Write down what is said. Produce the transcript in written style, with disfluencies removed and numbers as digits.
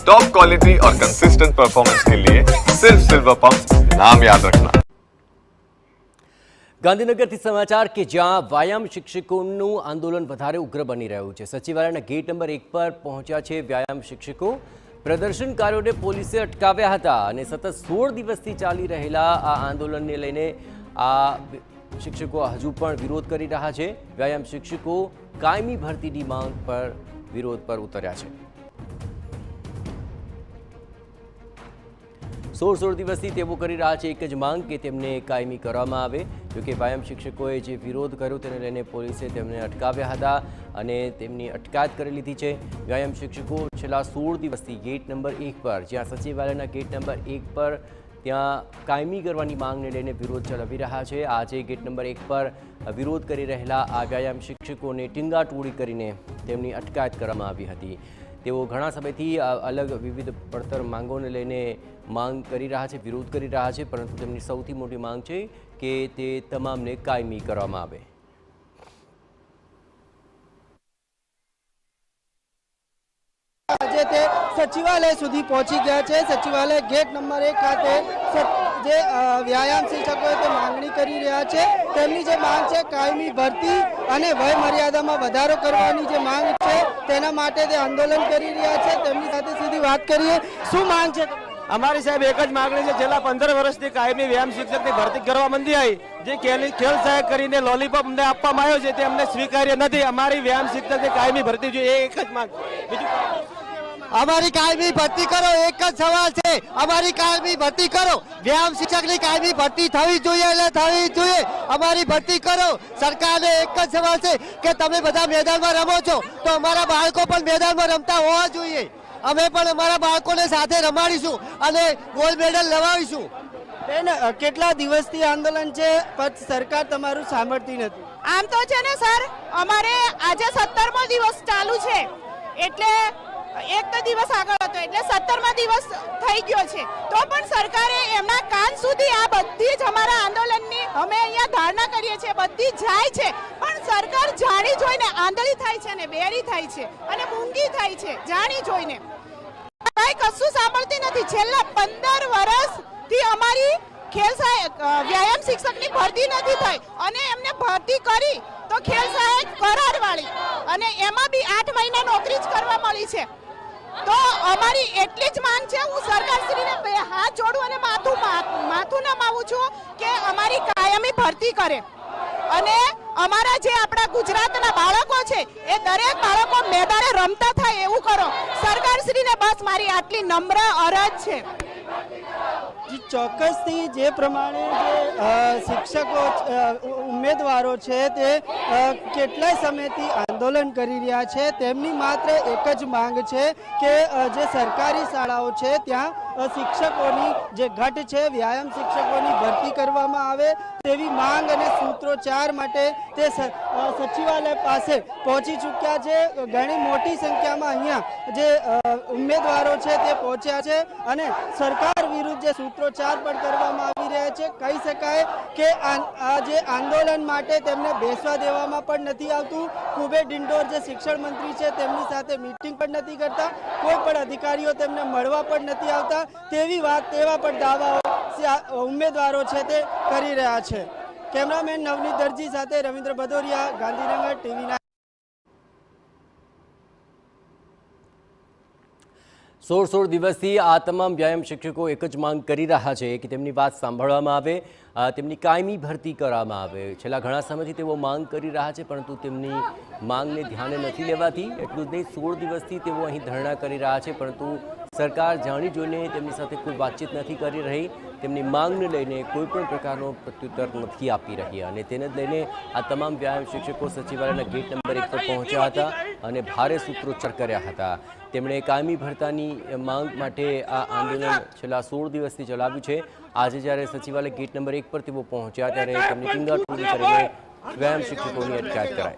Top quality और consistent performance के लिए सिर्फ सिल्वर पंप नाम याद रखना। ગાંધીનગરથી સમાચાર કે જ્યાં વ્યાયામ શિક્ષકોનું આંદોલન વધારે ઉગ્ર બની રહ્યું છે। સચિવાલયના ગેટ નંબર 1 પર પહોંચ્યા છે વ્યાયામ શિક્ષકો। પ્રદર્શનકારીઓને પોલીસે અટકાવ્યા હતા અને સતત 16 દિવસથી ચાલી રહેલા આ આંદોલનને લઈને આ શિક્ષકો હજુ પણ વિરોધ કરી રહ્યા છે। વ્યાયામ શિક્ષકો કાયમી ભરતીની માંગ પર વિરોધ પર ઉતર્યા છે। 16 દિવસથી તેઓ કરી રહ્યા છે એક જ માંગ કે તેમને કાયમી કરવામાં આવે। જોકે વ્યાયામ શિક્ષકોએ જે વિરોધ કર્યો તેને લઈને પોલીસે તેમને અટકાવ્યા હતા અને તેમની અટકાયત કરી લીધી છે। વ્યાયામ શિક્ષકો છેલ્લા 16 દિવસથી ગેટ નંબર 1 પર જ્યાં સચિવાલયના ગેટ નંબર 1 પર ત્યાં કાયમી કરવાની માંગને લઈને વિરોધ ચલાવી રહ્યા છે। આજે ગેટ નંબર 1 પર વિરોધ કરી રહેલા આ વ્યાયામ શિક્ષકોને ટીંગાટોળી કરીને તેમની અટકાયત કરવામાં આવી હતી। તેઓ ઘણા સમયથી અલગ વિવિધ પડતર માંગોને લઈને માંગ કરી રહ્યા છે, વિરોધ કરી રહ્યા છે, પરંતુ તેમની સૌથી મોટી માંગ છે કે તે તમામને કાયમી કરવામાં આવે। આજે તે સચિવાલય સુધી પહોંચી ગયા છે। સચિવાલય ગેટ નંબર 1 ખાતે જે વ્યાયામ શિક્ષકોએ તે માંગણી કરી રહ્યા છે। તેમની જે માંગ છે કાયમી ભરતી અને વય મર્યાદામાં વધારો કરવાની જે માંગ છે તેના માટે તે આંદોલન કરી રહ્યા છે। તેમની સાથે સીધી વાત કરીએ, શું માંગ છે? અમારી સાહેબ એક જ માગણી છે, છેલ્લા 15 વર્ષથી કાયમી વ્યાયામ શિક્ષકની ભરતી કરવા મંદી આવી, જે ખેલ સહાયક કરીને લોલીપોપ અમને આપવામાં આવ્યો છે તે અમને સ્વીકાર્ય નથી। અમારી વ્યાયામ શિક્ષકની કાયમી ભરતી જોઈએ, એક જ માંગ। બીજું અમારી કાયમી ભરતી કરો, એક જ સવાલ છે, અમારી કાયમી ભરતી કરો। વ્યાયામ શિક્ષકની કાયમી ભરતી થવી જોઈએ એટલે થવી જોઈએ, અમારી ભરતી કરો। સરકારને એક જ સવાલ છે કે તમે બધા મેદાનમાં રમો છો તો અમારા બાળકો પણ મેદાનમાં રમતા હોવા જોઈએ। અમે પણ અમારા બાળકોને સાથે રમાડીશું અને ગોલ્ડ મેડલ લવાવીશું। બેન, કેટલા દિવસથી આંદોલન છે પણ સરકાર તમારું સાંભળતી નથી? આમ તો છે ને સર, અમારે આજે 17મો દિવસ ચાલુ છે, એટલે એક તો દિવસ આગળ હતો એટલે 17મા દિવસ થઈ ગયો છે, તો પણ સરકારે એમના કાન સુધી આ બધી જ અમારા આંદોલનની અમે અહીંયા ધારણા કરીએ છીએ બધી જાય છે, પણ સરકાર જાણી જોઈને આંધળી થાય છે ને બેરી થાય છે અને મૂંગી થાય છે, જાણી જોઈને કઈ કશું સાંભળતી નથી। છેલ્લા 15 વર્ષથી અમારી ખેલ સહાયક વ્યાયામ શિક્ષકની ભરતી નથી થઈ અને એમને ભરતી કરી તો ખેલ સહાયક કરારવાળી અને એમાં બી 8 મહિના નોકરી જ કરવા મળી છે। તો અમારી એટલી જ માંગ છે, હું સરકારશ્રીને બે હાથ જોડું અને માથું નમાવું છું કે અમારી કાયમી ભરતી કરે અને અમારા જે આપણા ગુજરાતના બાળકો છે એ દરેક બાળકો મેદાને રમતા થાય એવું કરો। સરકારશ્રીને બસ મારી આટલી નમ્ર અરજ છે। ચોક્કસથી જે પ્રમાણે જે શિક્ષકો ઉમેદવારો છે તે કેટલાય સમયથી આંદોલન કરી રહ્યા છે। તેમની માત્ર એક જ માંગ છે કે જે સરકારી શાળાઓ છે ત્યાં શિક્ષકોની જે ઘટ છે વ્યાયામ શિક્ષકોની ભરતી કરવામાં આવે તેવી માંગ અને સૂત્રોચ્ચાર માટે તે સચિવાલય પાસે પહોંચી ચૂક્યા છે। ઘણી મોટી સંખ્યામાં અહીંયા જે ઉમેદવારો છે તે પહોંચ્યા છે અને સરકાર વિરુદ્ધ જે સૂત્રોચ્ચાર પણ કરવામાં આવી રહ્યા છે। કહી શકાય કે આ જે આંદોલન માટે તેમને બેસવા દેવામાં પણ નથી આવતું। કુબેર ડિંડોર જે શિક્ષણ મંત્રી છે તેમની સાથે મીટિંગ પણ નથી કરતા, કોઈ પણ અધિકારીઓ તેમને મળવા પણ નથી આવતા તેવી વાત, તેવા પણ દાવાઓ ઉમેદવારો છે તે કરી રહ્યા છે। કેમેરામેન નવનીત દરજી સાથે રવિન્દ્ર ભદોરિયા, ગાંધીનગર, TV9। 16 દિવસથી આ તમામ વ્યાયામ શિક્ષકો એક જ માંગ કરી રહ્યા છે કે તેમની વાત સાંભળવામાં આવે, તેમની કાયમી ભરતી કરવામાં આવે। છેલ્લા ઘણા સમયથી તેઓ માંગ કરી રહ્યા છે પરંતુ તેમની માંગને ધ્યાને નથી લેવાતી। એટલું જ નહીં, 16 દિવસથી તેઓ અહીં ધરણા કરી રહ્યા છે પરંતુ સરકાર જાણી જોઈને તેમની સાથે કોઈ વાતચીત નથી કરી રહી। તેમની માંગને લઈને કોઈ પણ પ્રકારનો પ્રત્યુત્તર નથી આપી રહી અને તેને જ લઈને આ તમામ વ્યાયામ શિક્ષકો સચિવાલયના ગેટ નંબર 1 પર પહોંચ્યા હતા અને ભારે સૂત્રોચ્ચાર કર્યા હતા। તેમણે કાયમી ભરતાની માંગ માટે આ આંદોલન છેલ્લા 16 દિવસથી ચલાવ્યું છે। આજે જ્યારે સચિવાલય ગેટ નંબર 1 પર તેઓ પહોંચ્યા ત્યારે તેમની ટીંગાટોળી કરીને વ્યાયામ શિક્ષકોની અટકાયત કરાઈ।